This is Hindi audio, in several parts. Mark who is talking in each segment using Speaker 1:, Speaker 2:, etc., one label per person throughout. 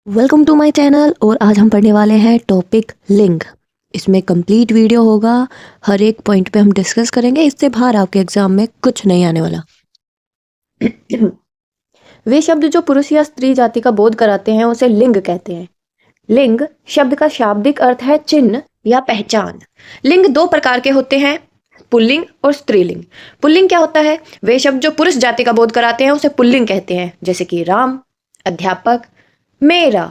Speaker 1: Welcome to my channel. और आज हम पढ़ने वाले हैं टॉपिक लिंग। इसमें कंप्लीट वीडियो होगा, हर एक पॉइंट पे हम डिस्कस करेंगे। इससे बाहर आपके एग्जाम में कुछ नहीं आने वाला। वे शब्द जो पुरुष या स्त्री जाति का बोध कराते हैं उसे लिंग कहते हैं। लिंग शब्द का शाब्दिक अर्थ है चिन्ह या पहचान। लिंग दो प्रकार के होते हैं, पुल्लिंग और स्त्रीलिंग। पुल्लिंग क्या होता है? वे शब्द जो पुरुष जाति का बोध कराते हैं उसे पुल्लिंग कहते हैं, जैसे कि राम, अध्यापक, मेरा,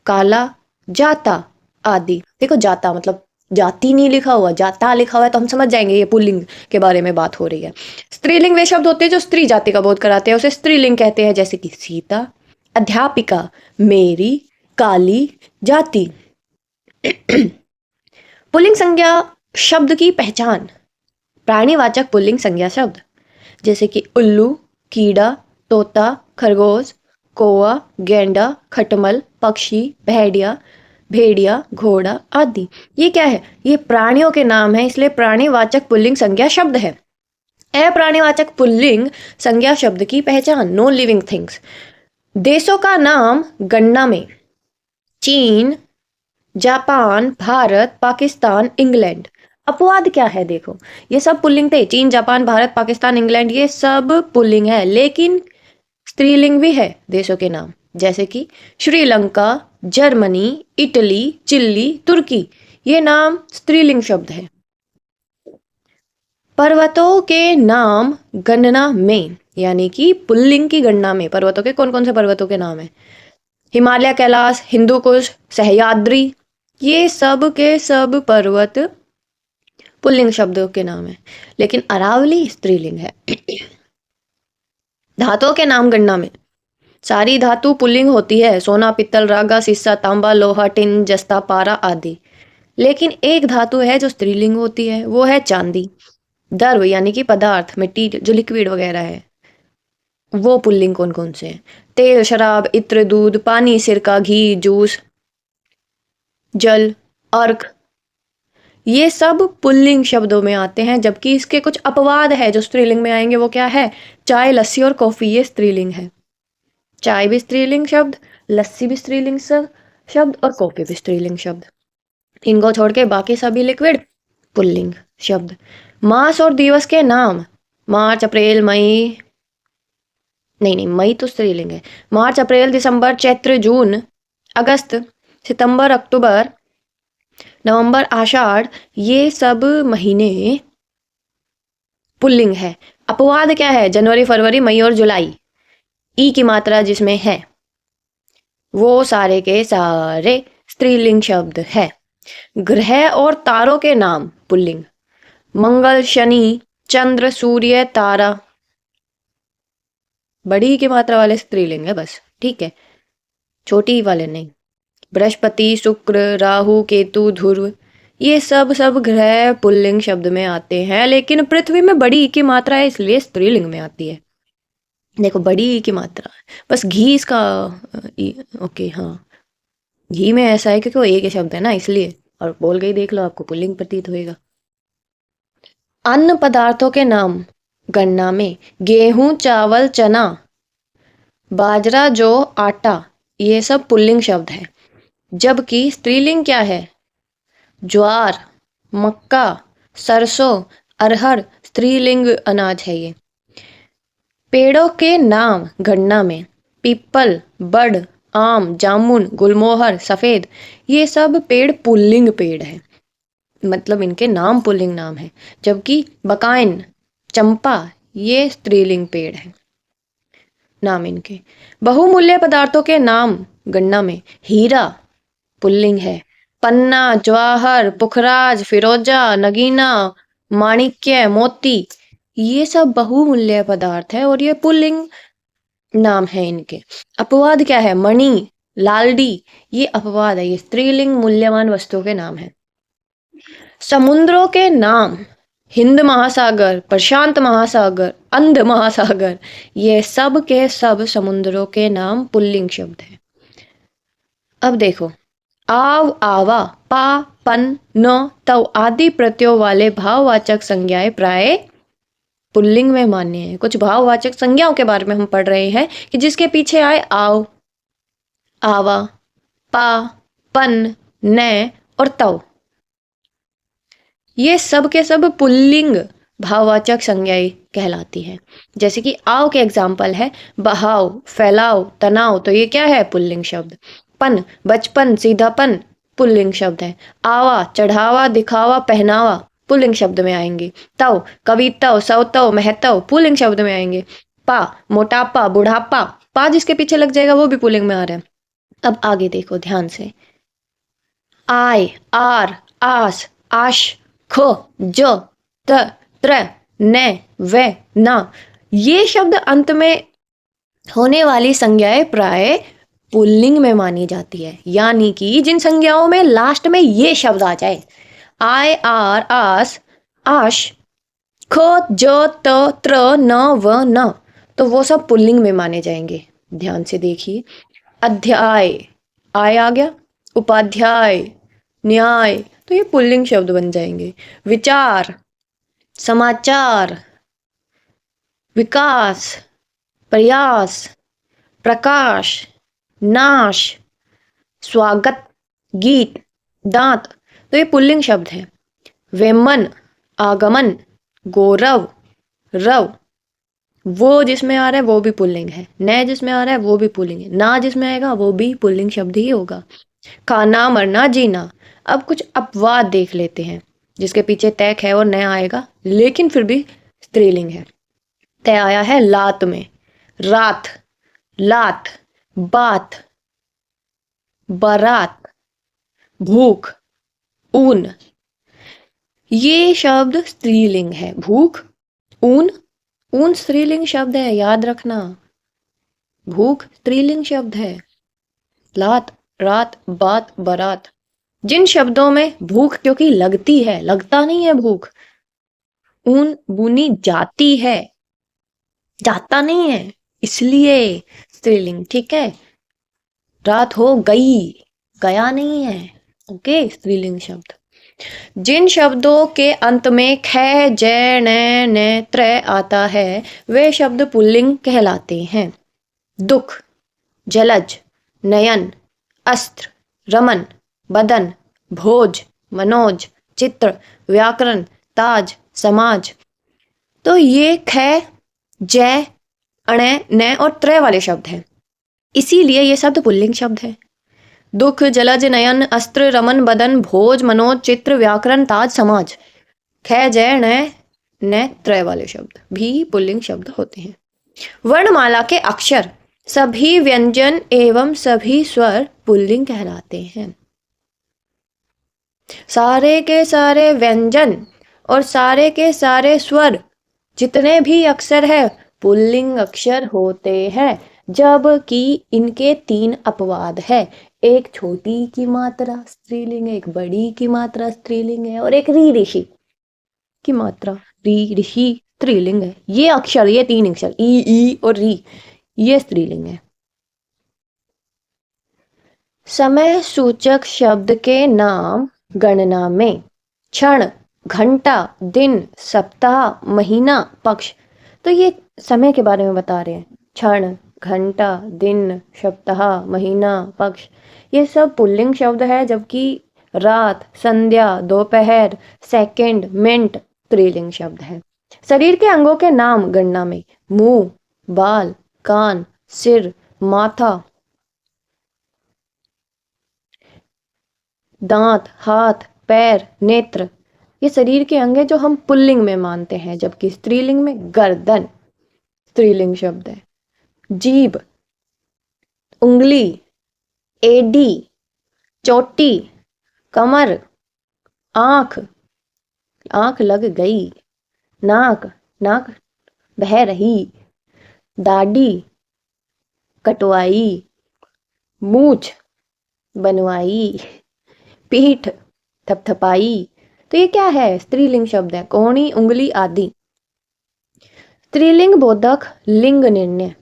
Speaker 1: काला, जाता आदि। देखो जाता मतलब जाति नहीं लिखा हुआ, जाता लिखा हुआ है तो हम समझ जाएंगे ये पुल्लिंग के बारे में बात हो रही है। स्त्रीलिंग वे शब्द होते हैं जो स्त्री जाति का बोध कराते हैं, उसे स्त्रीलिंग कहते हैं, जैसे कि सीता, अध्यापिका, मेरी, काली, जाति। पुल्लिंग संज्ञा शब्द की पहचान। प्राणीवाचक पुल्लिंग संज्ञा शब्द जैसे कि उल्लू, कीड़ा, तोता, खरगोश, कौवा, गेंडा, खटमल, पक्षी, भेड़िया, घोड़ा आदि। ये क्या है? ये प्राणियों के नाम है, इसलिए प्राणीवाचक पुल्लिंग संज्ञा शब्द है। अप्राणीवाचक पुल्लिंग संज्ञा शब्द की पहचान। Non living things. देशों का नाम गणना में चीन, जापान, भारत, पाकिस्तान, इंग्लैंड। अपवाद क्या है? देखो ये सब पुल्लिंग थे, चीन, जापान, भारत, पाकिस्तान, इंग्लैंड, ये सब पुल्लिंग है, लेकिन स्त्रीलिंग भी है देशों के नाम, जैसे कि श्रीलंका, जर्मनी, इटली, चिल्ली, तुर्की। ये नाम स्त्रीलिंग शब्द है। पर्वतों के नाम गणना में, यानी कि पुल्लिंग की गणना में पर्वतों के कौन कौन से पर्वतों के नाम है? हिमालय, कैलाश, हिंदू कुश, सह्याद्री, ये सब के सब पर्वत पुल्लिंग शब्दों के नाम है, लेकिन अरावली स्त्रीलिंग है। धातुओं के नाम गणना में सारी धातु पुल्लिंग होती है, सोना, पित्तल, रागा, सीसा, तांबा, लोहा, टिन, जस्ता, पारा आदि। लेकिन एक धातु है जो स्त्रीलिंग होती है, वो है चांदी। द्रव्य यानी कि पदार्थ, मिट्टी, जो लिक्विड वगैरह है, वो पुल्लिंग कौन कौन से हैं? तेल, शराब, इत्र, दूध, पानी, सिरका, घी, जूस, जल, अर्क, ये सब पुल्लिंग शब्दों में आते हैं। जबकि इसके कुछ अपवाद है जो स्त्रीलिंग में आएंगे। वो क्या है? चाय, लस्सी और कॉफी, ये स्त्रीलिंग है। चाय भी स्त्रीलिंग शब्द, लस्सी भी स्त्रीलिंग शब्द और कॉफी भी स्त्रीलिंग शब्द। इनको छोड़ के बाकी सभी लिक्विड पुल्लिंग शब्द। मास और दिवस के नाम मार्च, अप्रैल, मई, नहीं मई तो स्त्रीलिंग है। मार्च, अप्रैल, दिसंबर, चैत्र, जून, अगस्त, सितंबर, अक्टूबर, नवंबर, आषाढ़, ये सब महीने पुल्लिंग है। अपवाद क्या है? जनवरी, फरवरी, मई और जुलाई, ई की मात्रा जिसमें है, वो सारे के सारे स्त्रीलिंग शब्द है। ग्रह और तारों के नाम पुल्लिंग। मंगल, शनि, चंद्र, सूर्य, तारा, बड़ी की मात्रा वाले स्त्रीलिंग है बस, ठीक है, छोटी वाले नहीं। बृहस्पति, शुक्र, राहु, केतु, ध्रुव, ये सब ग्रह पुल्लिंग शब्द में आते हैं, लेकिन पृथ्वी में बड़ी की मात्रा है इसलिए स्त्रीलिंग में आती है। देखो बड़ी की मात्रा, बस घी इसका ओके हाँ, घी में ऐसा है क्योंकि वो एक ही शब्द है ना, इसलिए। और बोल गई, देख लो, आपको पुल्लिंग प्रतीत होएगा। अन्न पदार्थों के नाम गणना में गेहूं, चावल, चना, बाजरा, जौ, आटा, ये सब पुल्लिंग शब्द है। जबकि स्त्रीलिंग क्या है? ज्वार, मक्का, सरसों, अरहर स्त्रीलिंग अनाज है ये। पेड़ों के नाम गणना में पीपल, बड़, आम, जामुन, गुलमोहर, सफेद, ये सब पेड़ पुल्लिंग पेड़ है, मतलब इनके नाम पुल्लिंग नाम है। जबकि बकाइन, चंपा, ये स्त्रीलिंग पेड़ है, नाम इनके। बहुमूल्य पदार्थों के नाम गणना में हीरा पुल्लिंग है, पन्ना, जवाहर, पुखराज, फिरोजा, नगीना, माणिक्य, मोती, ये सब बहुमूल्य पदार्थ है और ये पुल्लिंग नाम है इनके। अपवाद क्या है? मणि, लालडी, ये अपवाद है, ये स्त्रीलिंग मूल्यवान वस्तुओं के नाम है। समुद्रों के नाम हिंद महासागर, प्रशांत महासागर, अंध महासागर, ये सब के सब समुद्रों के नाम पुल्लिंग शब्द है। अब देखो, आव, आवा, पा, पन, न, तव आदि प्रत्ययों वाले भाववाचक संज्ञाएं प्राय पुल्लिंग में मान्य है। कुछ भाववाचक संज्ञाओं के बारे में हम पढ़ रहे हैं कि जिसके पीछे आए आव, आवा, पा, पन, नै और तव। ये सब के सब पुल्लिंग भाववाचक संज्ञाएं कहलाती है। जैसे कि आओ के एग्जाम्पल है बहाव, फैलाओ, तनाव, तो ये क्या है? पुल्लिंग शब्द। पन, बचपन, सीधापन, पुल्लिंग शब्द है। आवा, चढ़ावा, दिखावा, पहनावा, पुल्लिंग शब्द में आएंगे। तव, कवितव, सवतव, महतव, पुल्लिंग शब्द में आएंगे। पा, मोटापा, बुढ़ापा, पा जिसके पीछे लग जाएगा वो भी पुल्लिंग में आ रहा है। अब आगे देखो ध्यान से। आय, आर, आस, आश, ख, ज, त, त्र, न, व, न, ये शब्द अंत में होने वाली संज्ञाएं प्राय पुल्लिंग में मानी जाती है। यानी कि जिन संज्ञाओं में लास्ट में ये शब्द आ जाए, आय, आर, आस, आश, ख, ज, त, त्र, न, व, न, तो वो सब पुल्लिंग में माने जाएंगे। ध्यान से देखिए। अध्याय, आय आ गया। उपाध्याय, न्याय, तो ये पुल्लिंग शब्द बन जाएंगे। विचार, समाचार, विकास, प्रयास, प्रकाश, नाश, स्वागत, गीत, दांत, तो ये पुल्लिंग शब्द है। वेमन, आगमन, गौरव, रव, वो जिसमें आ रहा है वो भी पुल्लिंग है। न जिसमें आ रहा है वो भी पुल्लिंग है। ना जिसमें आएगा वो भी पुल्लिंग शब्द ही होगा। खाना, मरना, जीना। अब कुछ अपवाद देख लेते हैं जिसके पीछे तैक है और न आएगा लेकिन फिर भी स्त्रीलिंग है। तय आया है लात में। रात, लात, बात, बारात, भूख, ऊन, ये शब्द स्त्रीलिंग है। भूख, ऊन, ऊन स्त्रीलिंग शब्द है, याद रखना। भूख स्त्रीलिंग शब्द है। लात, रात, बात, बारात, जिन शब्दों में भूख क्योंकि लगती है, लगता नहीं है भूख। ऊन बुनी जाती है, जाता नहीं है, इसलिए स्त्रीलिंग। ठीक है। रात हो गई, गया नहीं है। ओके, स्त्रीलिंग शब्द। जिन शब्दों के अंत में ख, जय, न, त्र आता है वे शब्द पुल्लिंग कहलाते हैं। दुख, जलज, नयन, अस्त्र, रमन, बदन, भोज, मनोज, चित्र, व्याकरण, ताज, समाज, तो ये ख, जय, अण, न और त्र वाले शब्द हैं, इसीलिए ये शब्द पुल्लिंग शब्द है। दुख, जलज, नयन, अस्त्र, रमन, बदन, भोज, मनोज, चित्र, व्याकरण, ताज, समाज, ख, जय, न, त्र वाले शब्द भी पुल्लिंग शब्द होते हैं। वर्णमाला के अक्षर, सभी व्यंजन एवं सभी स्वर पुल्लिंग कहलाते हैं। सारे के सारे व्यंजन और सारे के सारे स्वर जितने भी अक्षर है पुल्लिंग अक्षर होते हैं, जबकि इनके 3 अपवाद है। एक छोटी की मात्रा स्त्रीलिंग है, एक बड़ी की मात्रा स्त्रीलिंग है और एक री ऋषि की मात्रा री ऋषि स्त्रीलिंग है। ये अक्षर, ये 3 अक्षर ई और री, ये स्त्रीलिंग है। समय सूचक शब्द के नाम गणना में क्षण, घंटा, दिन, सप्ताह, महीना, पक्ष, तो ये समय के बारे में बता रहे हैं। क्षण, घंटा, दिन, सप्ताह, महीना, पक्ष, ये सब पुल्लिंग शब्द है, जबकि रात, संध्या, दोपहर, सेकंड, मिनट स्त्रीलिंग शब्द है। शरीर के अंगों के नाम गणना में मुंह, बाल, कान, सिर, माथा, दांत, हाथ, पैर, नेत्र, ये शरीर के अंग है जो हम पुल्लिंग में मानते हैं, जबकि स्त्रीलिंग में गर्दन स्त्रीलिंग शब्द है। जीभ, उंगली, एडी, चोटी, कमर, आंख, आंख लग गई, नाक, नाक बह रही, दाढ़ी कटवाई, मूछ बनवाई, पीठ थपथपाई, तो ये क्या है? स्त्रीलिंग शब्द है। कोहनी, उंगली आदि। स्त्रीलिंग बोधक लिंग निर्णय,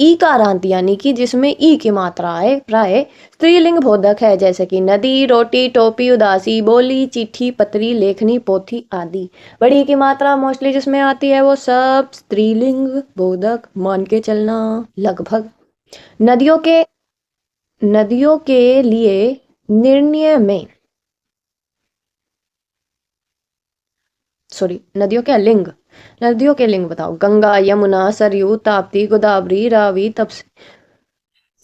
Speaker 1: ईकारांत यानी कि जिसमें ई की मात्रा आए प्राय स्त्रीलिंग बोधक है, जैसे कि नदी, रोटी, टोपी, उदासी, बोली, चिट्ठी, पत्री, लेखनी, पोथी आदि। बड़ी की मात्रा मोस्टली जिसमें आती है वो सब स्त्रीलिंग बोधक मान के चलना लगभग। नदियों के नदियों के लिए निर्णय में, सॉरी, नदियों के लिंग बताओ। गंगा, यमुना, सरयू, ताप्ती, गोदावरी, रावी, तपसी,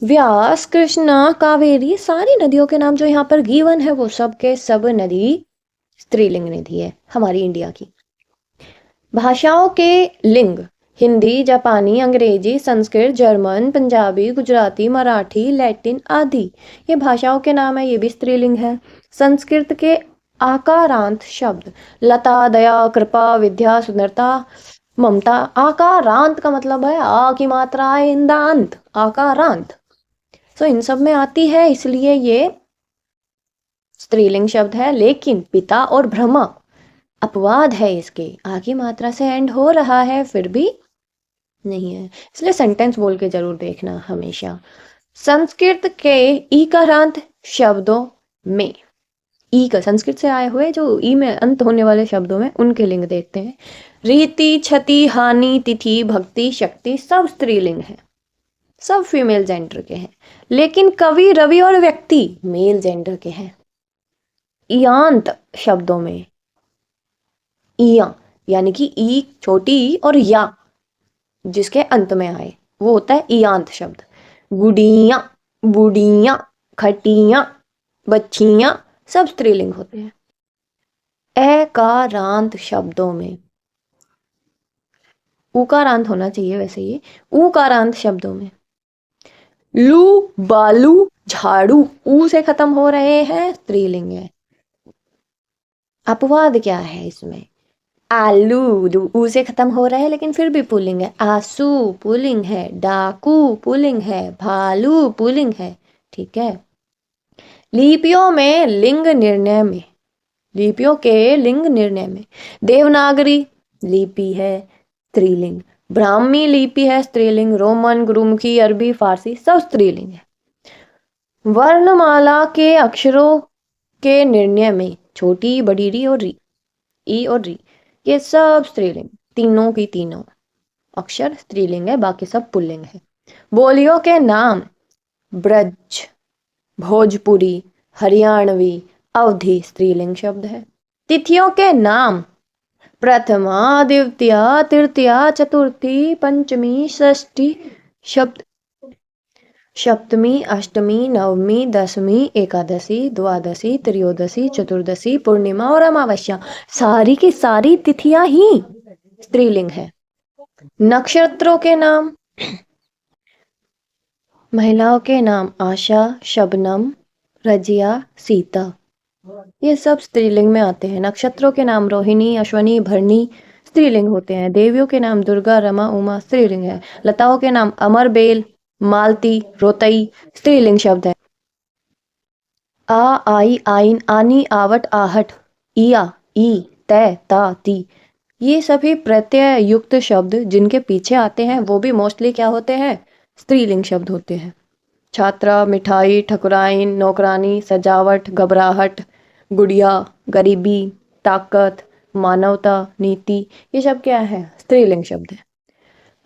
Speaker 1: व्यास, कृष्णा, कावेरी, सारी नदियों के नाम जो यहाँ पर गिवन है वो सब के सब नदी स्त्रीलिंग नदी है हमारी इंडिया की। भाषाओं के लिंग, हिंदी, जापानी, अंग्रेजी, संस्कृत, जर्मन, पंजाबी, गुजराती, मराठी, लैटिन आदि ये भाषाओं के नाम है, ये भी स्त्रीलिंग है। संस्कृत के आकारांत शब्द, लता, दया, कृपा, विद्या, सुंदरता, ममता। आकारांत का मतलब है आ की मात्रा इंदांत, आकारांत। तो इन सब में आती है, इसलिए ये स्त्रीलिंग शब्द है। लेकिन पिता और ब्रह्मा अपवाद है, इसके आ की मात्रा से एंड हो रहा है फिर भी नहीं है, इसलिए सेंटेंस बोल के जरूर देखना हमेशा। संस्कृत के ईकारांत शब्दों में, ई का संस्कृत से आए हुए जो ई में अंत होने वाले शब्दों में उनके लिंग देखते हैं। रीति, क्षति, हानि, तिथि, भक्ति, शक्ति सब स्त्रीलिंग है, सब फीमेल जेंडर के हैं। लेकिन कवि, रवि और व्यक्ति मेल जेंडर के हैं। ईयांत शब्दों में, इया यानी कि ई छोटी ई और या जिसके अंत में आए वो होता है ईयांत शब्द। गुड़िया, बुढ़िया, खटिया, बच्चियां सब स्त्रीलिंग होते हैं। एकारांत शब्दों में, उकारांत होना चाहिए वैसे, ये उकारांत शब्दों में लू, बालू, झाड़ू ऊ से खत्म हो रहे हैं, स्त्रीलिंग है। अपवाद क्या है इसमें, आलू ऊ से खत्म हो रहा है लेकिन फिर भी पुल्लिंग है। आंसू पुल्लिंग है, डाकू पुल्लिंग है, भालू पुल्लिंग है, ठीक है। लिपियों में लिंग निर्णय में, लिपियों के लिंग निर्णय में देवनागरी लिपि है स्त्रीलिंग, ब्राह्मी लिपि है स्त्रीलिंग, रोमन, गुरुमुखी, अरबी, फारसी सब स्त्रीलिंग है। वर्णमाला के अक्षरों के निर्णय में छोटी, बड़ी री और री, ई और री ये सब स्त्रीलिंग, तीनों की तीनों अक्षर स्त्रीलिंग है, बाकी सब पुल्लिंग है। बोलियों के नाम, ब्रज, भोजपुरी, हरियाणवी, अवधी स्त्रीलिंग शब्द है। तिथियों के नाम, प्रथमा, द्वितीया, तृतीया, चतुर्थी, पंचमी, षष्ठी शब्द, सप्तमी, अष्टमी, नवमी, दसवीं, एकादशी, द्वादशी, त्रयोदशी, चतुर्दशी, पूर्णिमा और अमावस्या सारी की सारी तिथियां ही स्त्रीलिंग है। नक्षत्रों के नाम, महिलाओं के नाम आशा, शबनम, रजिया, सीता ये सब स्त्रीलिंग में आते हैं। नक्षत्रों के नाम रोहिणी, अश्वनी, भरणी स्त्रीलिंग होते हैं। देवियों के नाम दुर्गा, रमा, उमा स्त्रीलिंग है। लताओं के नाम अमर, बेल, मालती, रोतई स्त्रीलिंग शब्द है। आ, आई, आइन, आनी, आवट, आहट, इया, ई, तय, ता, ती ये सभी प्रत्यय युक्त शब्द जिनके पीछे आते हैं वो भी मोस्टली क्या होते हैं, स्त्रीलिंग शब्द होते हैं। छात्रा, मिठाई, ठकुराइन, नौकरानी, सजावट, घबराहट, गुड़िया, गरीबी, ताकत, मानवता, नीति ये सब क्या है, स्त्रीलिंग शब्द है।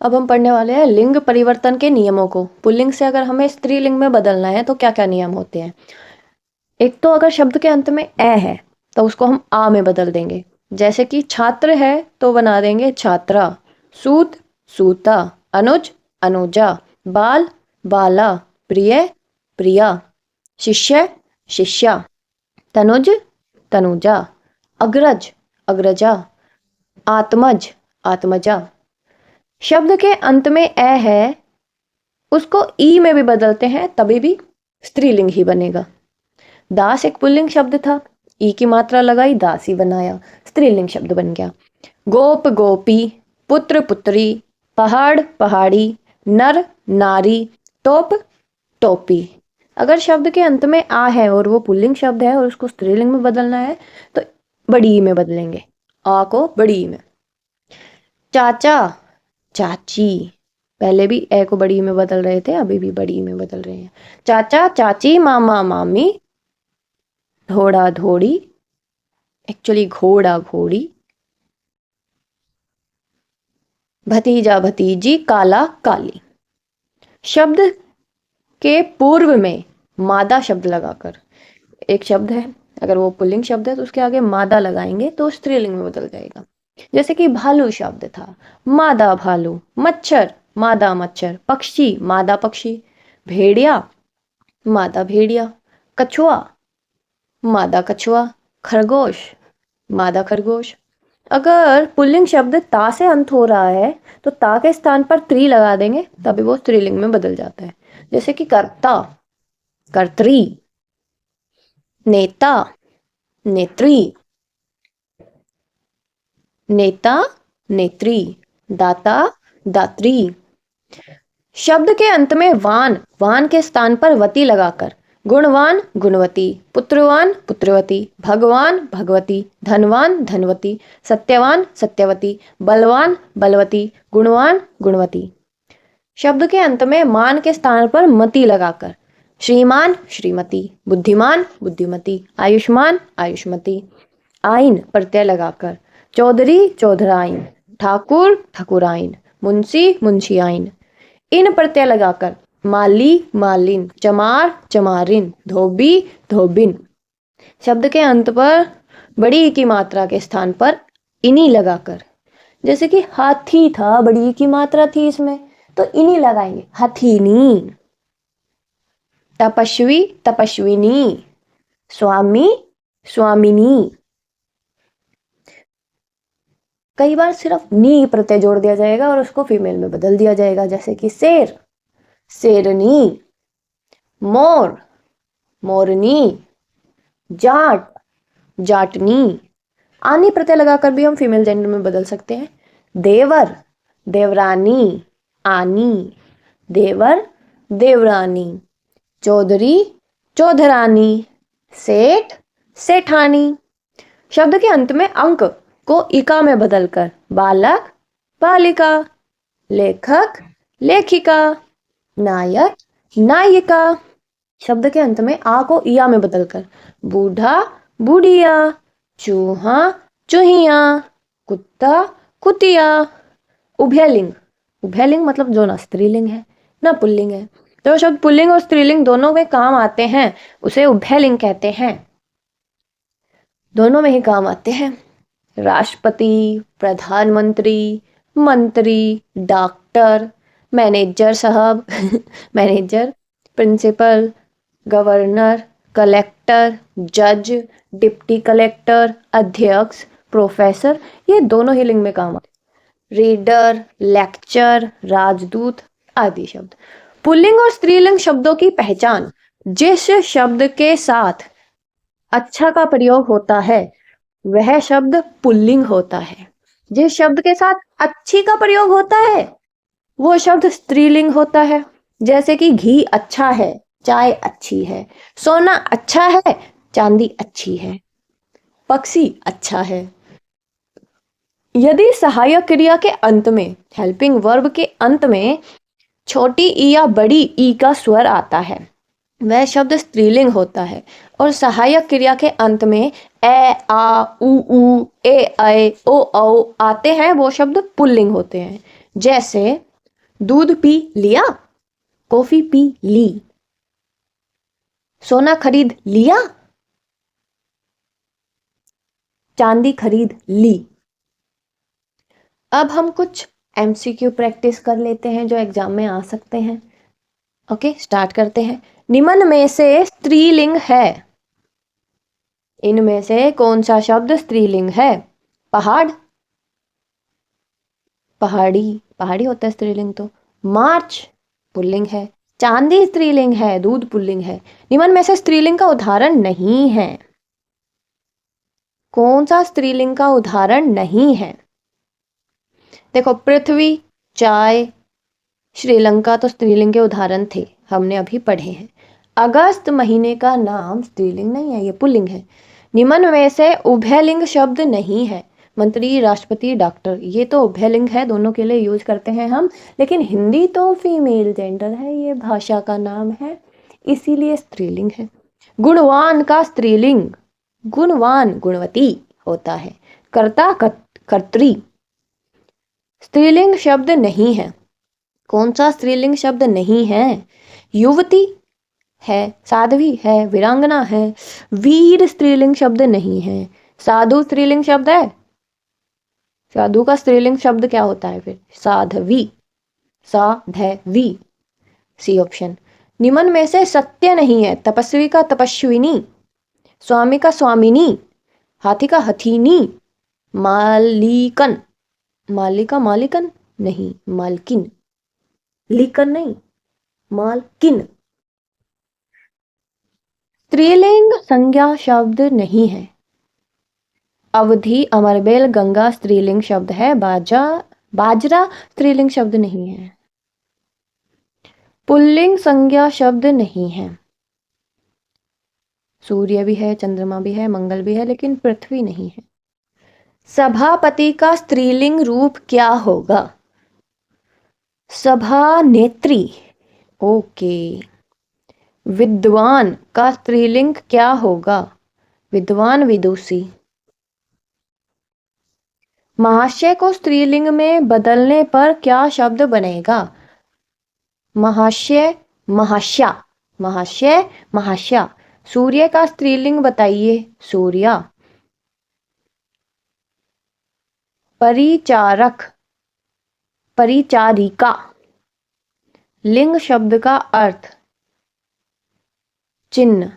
Speaker 1: अब हम पढ़ने वाले हैं लिंग परिवर्तन के नियमों को। पुल्लिंग से अगर हमें स्त्रीलिंग में बदलना है तो क्या क्या नियम होते हैं। एक तो अगर शब्द के अंत में ए है तो उसको हम आ में बदल देंगे, जैसे कि छात्र है तो बना देंगे छात्रा, सूत, सूता, अनुज, अनुजा, बाल, बाला, प्रिय, प्रिया, शिष्य, शिष्या, तनुज, तनुजा, अग्रज, अग्रजा, आत्मज, आत्मजा। शब्द के अंत में ए है उसको ई में भी बदलते हैं तभी भी स्त्रीलिंग ही बनेगा। दास एक पुल्लिंग शब्द था, ई की मात्रा लगाई, दास ही बनाया, स्त्रीलिंग शब्द बन गया। गोप, गोपी, पुत्र, पुत्री, पहाड़, पहाड़ी, नर, नारी, टोप, टोपी। अगर शब्द के अंत में आ है और वो पुल्लिंग शब्द है और उसको स्त्रीलिंग में बदलना है तो बड़ी ई में बदलेंगे, आ को बड़ी ई में। चाचा, चाची, पहले भी ए को बड़ी ई में बदल रहे थे, अभी भी बड़ी ई में बदल रहे हैं। चाचा, चाची, मामा, मामी, घोड़ा, घोड़ी, एक्चुअली घोड़ा, घोड़ी, भतीजा, भतीजी, काला, काली। शब्द के पूर्व में मादा शब्द लगाकर। एक शब्द है, अगर वो पुल्लिंग शब्द है तो उसके आगे मादा लगाएंगे तो स्त्रीलिंग में बदल जाएगा। जैसे कि भालू शब्द था, मादा भालू। मच्छर, मादा मच्छर। पक्षी, मादा पक्षी। भेड़िया, मादा भेड़िया। कछुआ, मादा कछुआ। खरगोश, मादा खरगोश। अगर पुल्लिंग शब्द ता से अंत हो रहा है तो ता के स्थान पर त्री लगा देंगे, तभी वो स्त्रीलिंग में बदल जाता है। जैसे कि कर्ता, कर्त्री। नेता, नेत्री। नेता, नेत्री। दाता, दात्री। शब्द के अंत में वान, वान के स्थान पर वती लगाकर। गुणवान, गुणवती। पुत्रवान, पुत्रवती। भगवान, भगवती। धनवान, धनवती। सत्यवान, सत्यवती। बलवान, बलवती। गुणवान, गुणवती। शब्द के अंत में मान के स्थान पर मति लगाकर। श्रीमान, श्रीमती। बुद्धिमान, बुद्धिमती। आयुष्मान, आयुष्मती। आइन प्रत्यय लगाकर। चौधरी, चौधराइन। ठाकुर, ठकुराइन। मुंशी, मुंशियाइन। इन प्रत्यय लगाकर। माली, मालिन। चमार, चमारिन। धोबी, धोबिन। शब्द के अंत पर बड़ी ई की मात्रा के स्थान पर इनी लगाकर। जैसे कि हाथी था, बड़ी ई की मात्रा थी इसमें, तो इनी लगाएंगे, हथीनी। तपस्वी, तपस्विनी। स्वामी, स्वामिनी। कई बार सिर्फ नी प्रत्यय जोड़ दिया जाएगा और उसको फीमेल में बदल दिया जाएगा। जैसे कि शेर, शेरनी। मोर, मोरनी। जाट, जाटनी। आनी प्रत्यय लगाकर भी हम फीमेल जेंडर में बदल सकते हैं। देवर, देवरानी। आनी। देवर, देवरानी। चौधरी, चौधरानी। सेठ, सेठानी। शब्द के अंत में अंक को इका में बदलकर। बालक, बालिका। लेखक, लेखिका। नायक, नायिका। शब्द के अंत में आ को इया में बदलकर। बूढ़ा, बूढ़िया। चूहा, चूहिया। कुत्ता, कुतिया। उभयलिंग, उभयलिंग मतलब जो ना स्त्रीलिंग है ना पुल्लिंग है। जो शब्द पुल्लिंग और स्त्रीलिंग दोनों में काम आते हैं उसे उभयलिंग कहते हैं। दोनों में ही काम आते हैं। राष्ट्रपति, प्रधानमंत्री, मंत्री, डॉक्टर, मैनेजर साहब मैनेजर, प्रिंसिपल, गवर्नर, कलेक्टर, जज, डिप्टी कलेक्टर, अध्यक्ष, प्रोफेसर, ये दोनों ही लिंग में काम आते हैं। रीडर, लेक्चर, राजदूत आदि शब्द। पुल्लिंग और स्त्रीलिंग शब्दों की पहचान। जिस शब्द के साथ अच्छा का प्रयोग होता है वह शब्द पुल्लिंग होता है। जिस शब्द के साथ अच्छी का प्रयोग होता है वो शब्द स्त्रीलिंग होता है। जैसे कि घी अच्छा है, चाय अच्छी है। सोना अच्छा है, चांदी अच्छी है। पक्षी अच्छा है। यदि सहायक क्रिया के अंत में, हेल्पिंग वर्ब के अंत में छोटी ई या बड़ी ई का स्वर आता है वह शब्द स्त्रीलिंग होता है। और सहायक क्रिया के अंत में ए, आ, उ, ए, ऐ, ओ, औ आते हैं वो शब्द पुल्लिंग होते हैं। जैसे दूध पी लिया, कॉफी पी ली। सोना खरीद लिया, चांदी खरीद ली। अब हम कुछ एमसीक्यू प्रैक्टिस कर लेते हैं जो एग्जाम में आ सकते हैं। ओके, स्टार्ट करते हैं। निम्न में से स्त्रीलिंग है। इनमें से कौन सा शब्द स्त्रीलिंग है? पहाड़, पहाड़ी, पहाड़ी होता है स्त्रीलिंग तो। मार्च पुल्लिंग है। चांदी स्त्रीलिंग है, दूध पुल्लिंग है। निम्न में से स्त्रीलिंग का उदाहरण नहीं है। कौन सा स्त्रीलिंग का उदाहरण नहीं है? देखो, पृथ्वी, चाय, श्रीलंका तो स्त्रीलिंग के उदाहरण थे, हमने अभी पढ़े हैं। अगस्त महीने का नाम स्त्रीलिंग नहीं है, ये पुल्लिंग है। निम्न में से उभयलिंग शब्द नहीं है। मंत्री, राष्ट्रपति, डॉक्टर, ये तो उभयलिंग है, दोनों के लिए यूज करते हैं हम। लेकिन हिंदी तो फीमेल जेंडर है, ये भाषा का नाम है, इसीलिए स्त्रीलिंग है। गुणवान का स्त्रीलिंग गुणवान, गुणवती होता है। कर्ता, कर्त्री स्त्रीलिंग शब्द नहीं है। कौन सा स्त्रीलिंग शब्द नहीं है? युवती, है, साध्वी है, वीरांगना है। वीर स्त्रीलिंग शब्द नहीं है। साधु स्त्रीलिंग शब्द है। साधु का स्त्रीलिंग शब्द क्या होता है फिर? साध्वी, साध्वी। C option. निम्न में से सत्य नहीं है। तपस्वी का तपस्विनी, स्वामी का स्वामिनी, हाथी का हथीनी, मालिकन, मालिका मालिकन नहीं, मालकिन, लिकन नहीं, मालकिन। स्त्रीलिंग संज्ञा शब्द नहीं है। अवधि, अमरबेल, गंगा स्त्रीलिंग शब्द है। बाजरा स्त्रीलिंग शब्द नहीं है। पुल्लिंग संज्ञा शब्द नहीं है। सूर्य भी है, चंद्रमा भी है, मंगल भी है, लेकिन पृथ्वी नहीं है। सभापति का स्त्रीलिंग रूप क्या होगा? सभानेत्री। ओके। विद्वान का स्त्रीलिंग क्या होगा? विद्वान, विदुषी। महाशय को स्त्रीलिंग में बदलने पर क्या शब्द बनेगा? महाशय, महाशा, महाशय, महाशा। सूर्य का स्त्रीलिंग बताइए। सूर्या। परिचारक, परिचारिका। लिंग शब्द का अर्थ चिन्ह।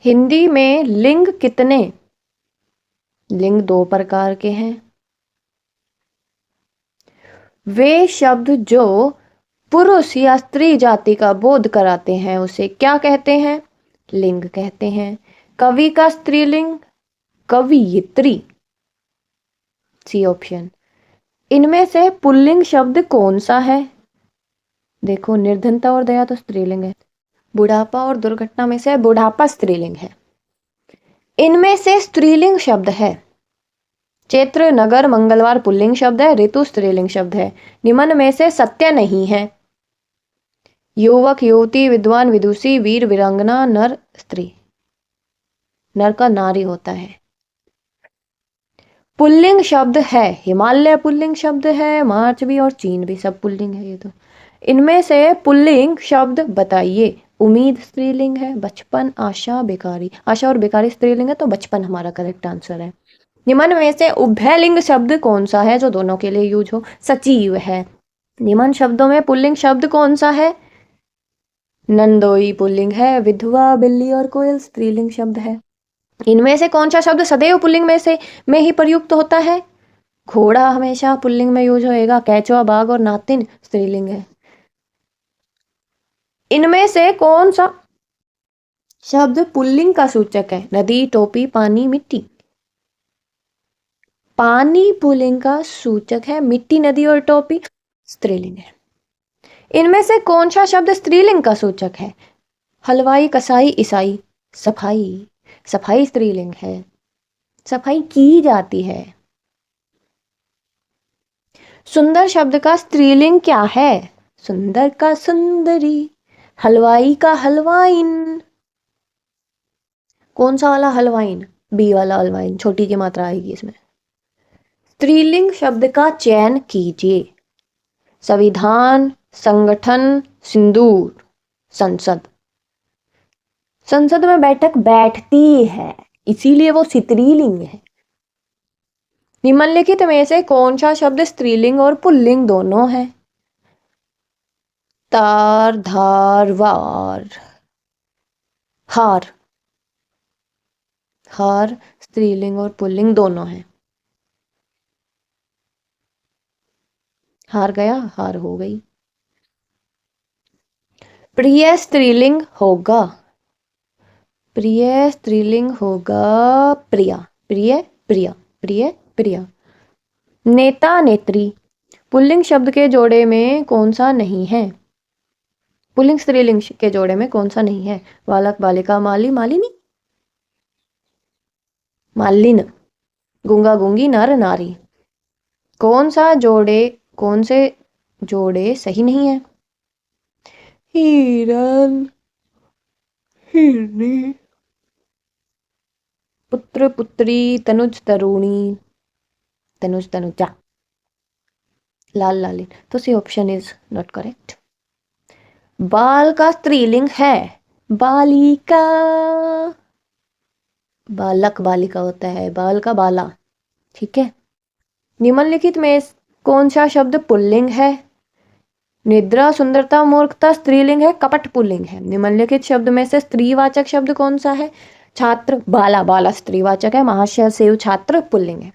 Speaker 1: हिंदी में लिंग कितने? लिंग 2 प्रकार के हैं। वे शब्द जो पुरुष या स्त्री जाति का बोध कराते हैं उसे क्या कहते हैं? लिंग कहते हैं। कवि का स्त्रीलिंग कवयित्री। C option. इनमें से पुल्लिंग शब्द कौन सा है? देखो, निर्धनता और दया तो स्त्रीलिंग है। बुढ़ापा और दुर्घटना में से बुढ़ापा स्त्रीलिंग है। इनमें से स्त्रीलिंग शब्द है चैत्र, नगर, मंगलवार पुल्लिंग शब्द है, ऋतु स्त्रीलिंग शब्द है। निम्न में से सत्य नहीं है। युवक, युवती, विद्वान, विदुषी, वीर, वीरांगना, नर, स्त्री। नर का नारी होता है। पुल्लिंग शब्द है हिमालय पुल्लिंग शब्द है, मार्च भी और चीन भी सब पुल्लिंग है ये तो। इनमें से पुल्लिंग शब्द बताइए। उम्मीद स्त्रीलिंग है। बचपन, आशा, बेकारी। आशा और बेकारी स्त्रीलिंग है तो बचपन हमारा करेक्ट आंसर है। निम्न में से उभयलिंग शब्द कौन सा है जो दोनों के लिए यूज हो? सचिव है। निम्न शब्दों में पुल्लिंग शब्द कौन सा है? नंदोई पुल्लिंग है। विधवा, बिल्ली और कोयल स्त्रीलिंग शब्द है। इनमें से कौन सा शब्द सदैव पुल्लिंग में ही प्रयुक्त होता है? घोड़ा हमेशा पुल्लिंग में यूज होएगा। केचुआ, बाघ और नातिन स्त्रीलिंग है। इनमें से कौन सा शब्द पुल्लिंग का सूचक है? नदी, टोपी, पानी, मिट्टी। पानी पुल्लिंग का सूचक है, मिट्टी, नदी और टोपी स्त्रीलिंग है। इनमें से कौन सा शब्द स्त्रीलिंग का सूचक है? हलवाई, कसाई, ईसाई। सफाई, सफाई स्त्रीलिंग है। सफाई की जाती है। सुंदर शब्द का स्त्रीलिंग क्या है? सुंदर का सुंदरी, हलवाई का हलवाइन। कौन सा वाला हलवाइन? बी वाला हलवाइन, छोटी की मात्रा आएगी इसमें। स्त्रीलिंग शब्द का चयन कीजिए। संविधान, संगठन, सिंदूर, संसद। संसद में बैठक बैठती है, इसीलिए वो स्त्रीलिंग है। निम्नलिखित में से कौन सा शब्द स्त्रीलिंग और पुल्लिंग दोनों है? तार, धार, वार। हार, हार स्त्रीलिंग और पुल्लिंग दोनों है। हार गया, हार हो गई। प्रिय स्त्रीलिंग होगा। प्रिय स्त्रीलिंग होगा प्रिया। प्रिय, प्रिया, प्रिय, प्रिया। नेता, नेत्री पुल्लिंग शब्द के जोड़े में कौन सा नहीं है? पुल्लिंग स्त्रीलिंग के जोड़े में कौन सा नहीं है? बालक, बालिका, माली, मालिनी, मालिन। गुंगा, गुंगी, नर, नारी। कौन से जोड़े सही नहीं है? हिरन, हिरनी, पुत्र, पुत्री, तनुज, तरुणी, तनुज, तनुजा, लाल, लालिन। तो C option is not correct. बाल का स्त्रीलिंग है बालिका। बालक बालिका होता है, बाल का बाला। ठीक है। निम्नलिखित में कौन सा शब्द पुल्लिंग है? निद्रा, सुंदरता, मूर्खता स्त्रीलिंग है, कपट पुल्लिंग है। निम्नलिखित शब्द में से स्त्रीवाचक शब्द कौन सा है? छात्र, बाला, बाला स्त्रीवाचक है। महाशय, सेव, छात्र पुल्लिंग है।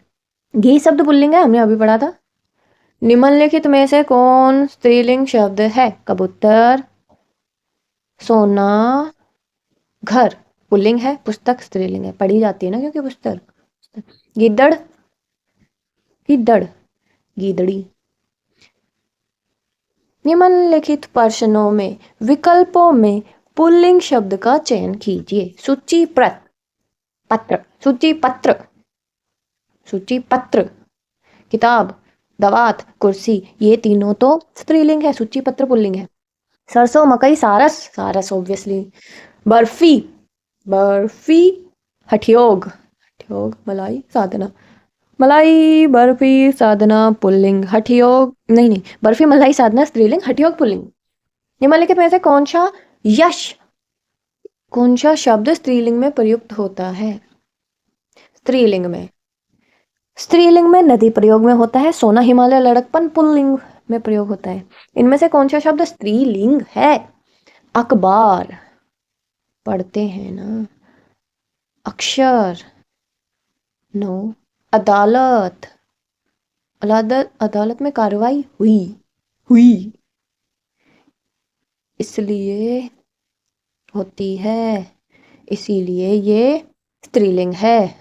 Speaker 1: घी शब्द पुल्लिंग है, हमने अभी पढ़ा था। निम्नलिखित में से कौन स्त्रीलिंग शब्द है? कबूतर, सोना, घर पुल्लिंग है। पुस्तक स्त्रीलिंग है, पढ़ी जाती है ना क्योंकि पुस्तक। गिद्दड़, गिद्दड़, गीदड़ी। निम्नलिखित प्रश्नों में विकल्पों में पुल्लिंग शब्द का चयन कीजिए। सूची पत्र, सूची पत्र, सूची पत्र। किताब, दवात, कुर्सी, ये तीनों तो स्त्रीलिंग है, सूची पत्र पुल्लिंग है। सरसों, मकई, सारस, सारस ऑब्वियसली। बर्फी, बर्फी। हठयोग, हठयोग, मलाई, साधना, मलाई, बर्फी, साधना पुल्लिंग। हठयोग नहीं नहीं, बर्फी, मलाई, साधना स्त्रीलिंग, हठयोग पुल्लिंग। निम्नलिखित में से कौन सा शब्द स्त्रीलिंग में प्रयुक्त होता है? स्त्रीलिंग में, स्त्रीलिंग में नदी प्रयोग में होता है। सोना, हिमालय, लड़कपन पुल्लिंग में प्रयोग होता है। इनमें से कौन सा शब्द स्त्रीलिंग है? अखबार, पढ़ते हैं ना। अक्षर, नो। अदालत, अदालत में कार्रवाई हुई, हुई इसलिए होती है, इसीलिए ये स्त्रीलिंग है।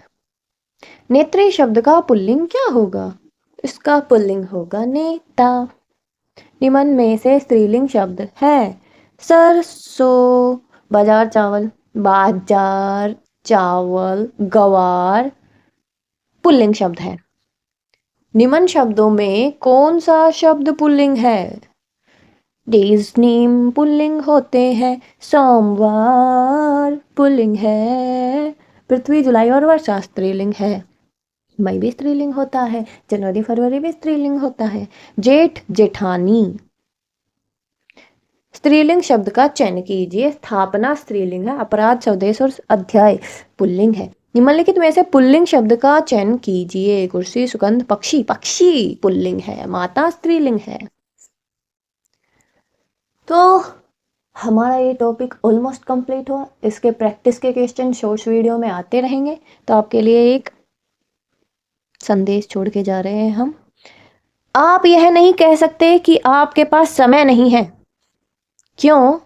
Speaker 1: नेत्री शब्द का पुल्लिंग क्या होगा? इसका पुल्लिंग होगा नेता। निम्न में से स्त्रीलिंग शब्द है? सरसों, बाजार चावल, बाजार चावल, गवार पुल्लिंग शब्द है। निम्न शब्दों में कौन सा शब्द पुल्लिंग है? डेज नेम पुल्लिंग होते हैं। सोमवार पुल्लिंग है। पृथ्वी, जुलाई और वर्षा स्त्रीलिंग है। मई भी स्त्रीलिंग होता है। जनवरी, फरवरी भी स्त्रीलिंग होता है। जेठ, जेठानी। स्त्रीलिंग शब्द का चयन कीजिए। स्थापना स्त्रीलिंग है। अपराध, स्वदेश और अध्याय पुल्लिंग है। निम्नलिखित में से पुल्लिंग शब्द का चयन कीजिए। कुर्सी, सुगंध, पक्षी, पक्षी पुल्लिंग है। माता स्त्रीलिंग है। तो हमारा ये टॉपिक ऑलमोस्ट कंप्लीट हुआ। इसके प्रैक्टिस के क्वेश्चन शॉर्ट्स वीडियो में आते रहेंगे। तो आपके लिए एक संदेश छोड़ के जा रहे हैं हम। आप यह नहीं कह सकते कि आपके पास समय नहीं है। क्यों?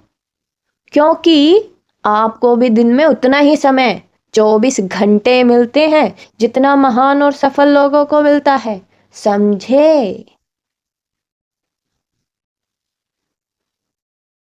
Speaker 1: क्योंकि आपको भी दिन में उतना ही समय 24 घंटे मिलते हैं जितना महान और सफल लोगों को मिलता है। समझे?